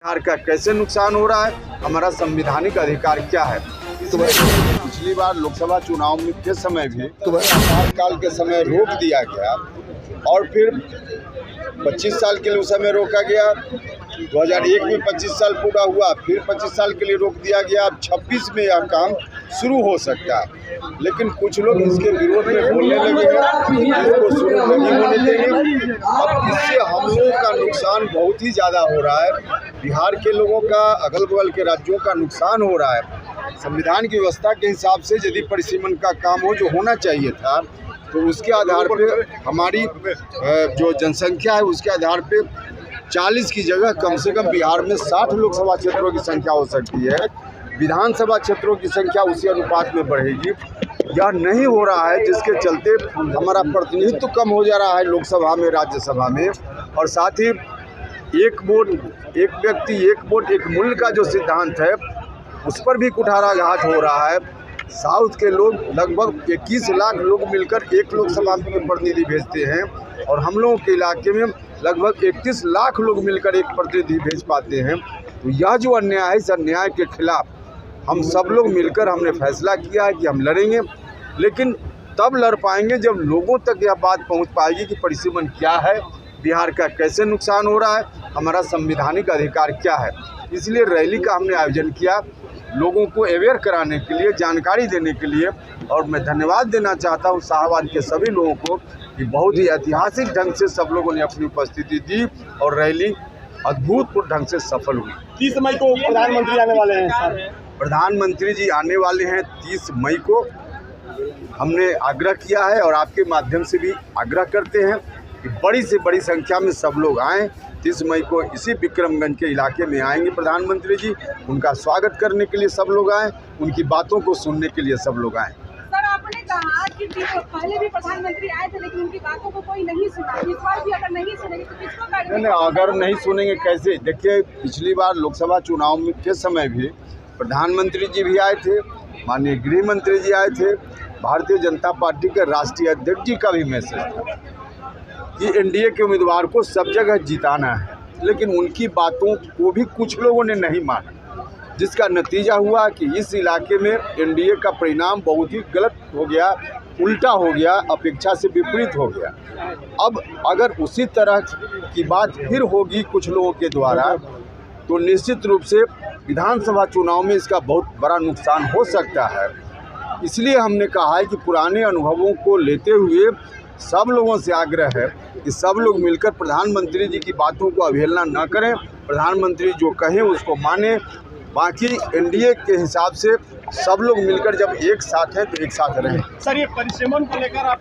बिहार का कैसे नुकसान हो रहा है, हमारा संवैधानिक अधिकार क्या है। पिछली बार लोकसभा चुनाव में के समय भी आपातकाल के समय रोक दिया गया और फिर 25 साल के लिए उस समय रोका गया। 2001 में 25 साल पूरा हुआ, फिर 25 साल के लिए रोक दिया गया। अब 26 में यह काम शुरू हो सकता है, लेकिन कुछ लोग इसके विरोध में बोलने लगे हैं, इसको शुरू नहीं होने देंगे। अब इससे हम लोगों का नुकसान बहुत ही ज़्यादा हो रहा है। बिहार के लोगों का, अगल बगल के राज्यों का नुकसान हो रहा है। संविधान की व्यवस्था के हिसाब से यदि परिसीमन का काम हो, जो होना चाहिए था, तो उसके आधार पर हमारी जो जनसंख्या है उसके आधार पर 40 की जगह कम से कम बिहार में 60 लोकसभा क्षेत्रों की संख्या हो सकती है। विधानसभा क्षेत्रों की संख्या उसी अनुपात में बढ़ेगी। यह नहीं हो रहा है, जिसके चलते हमारा प्रतिनिधित्व कम हो जा रहा है लोकसभा में, राज्यसभा में। और साथ ही एक वोट एक व्यक्ति एक वोट एक मूल्य का जो सिद्धांत है, उस पर भी कुठाराघात हो रहा है। साउथ के लोग लगभग 21 लाख लोग मिलकर एक लोकसभा में प्रतिनिधि भेजते हैं और हम लोगों के इलाके में लगभग 31 लाख लोग मिलकर एक प्रतिनिधि भेज पाते हैं। तो यह जो अन्याय है, इस अन्याय के खिलाफ हम सब लोग मिलकर हमने फैसला किया है कि हम लड़ेंगे, लेकिन तब लड़ पाएंगे जब लोगों तक यह बात पहुंच पाएगी कि परिसीमन क्या है, बिहार का कैसे नुकसान हो रहा है, हमारा संवैधानिक अधिकार क्या है। इसलिए रैली का हमने आयोजन किया, लोगों को अवेयर कराने के लिए, जानकारी देने के लिए। और मैं धन्यवाद देना चाहता हूं शाहबाद के सभी लोगों को कि बहुत ही ऐतिहासिक ढंग से सब लोगों ने अपनी उपस्थिति दी और रैली अद्भुतपूर्ण ढंग से सफल हुई। 30 मई को प्रधानमंत्री आने वाले हैं सर। प्रधानमंत्री जी आने वाले हैं 30 मई को। हमने आग्रह किया है और आपके माध्यम से भी आग्रह करते हैं कि बड़ी से बड़ी संख्या में सब लोग आएँ। 30 मई को इसी विक्रमगंज के इलाके में आएंगे प्रधानमंत्री जी। उनका स्वागत करने के लिए सब लोग आएँ, उनकी बातों को सुनने के लिए सब लोग आएँ। सर, आपने कहा कि पहले भी प्रधानमंत्री आए थे, लेकिन उनकी बातों को कोई नहीं सुना। इस बार भी अगर नहीं सुनेंगे तो किसको नहीं, अगर नहीं सुनेंगे कैसे। देखिए, पिछली बार लोकसभा चुनाव में के समय भी प्रधानमंत्री जी भी आए थे, माननीय गृह मंत्री जी आए थे, भारतीय जनता पार्टी के राष्ट्रीय अध्यक्ष जी का भी मैसेज था कि एनडीए के उम्मीदवार को सब जगह जिताना है, लेकिन उनकी बातों को भी कुछ लोगों ने नहीं माना, जिसका नतीजा हुआ कि इस इलाके में एनडीए का परिणाम बहुत ही गलत हो गया, उल्टा हो गया, अपेक्षा से विपरीत हो गया। अब अगर उसी तरह की बात फिर होगी कुछ लोगों के द्वारा, तो निश्चित रूप से विधानसभा चुनाव में इसका बहुत बड़ा नुकसान हो सकता है। इसलिए हमने कहा है कि पुराने अनुभवों को लेते हुए सब लोगों से आग्रह है कि सब लोग मिलकर प्रधानमंत्री जी की बातों को अवहेलना न करें, प्रधानमंत्री जो कहें उसको माने। बाकी एनडीए के हिसाब से सब लोग मिलकर जब एक साथ हैं तो एक साथ रहें। सर, ये परिसीमन को लेकर आप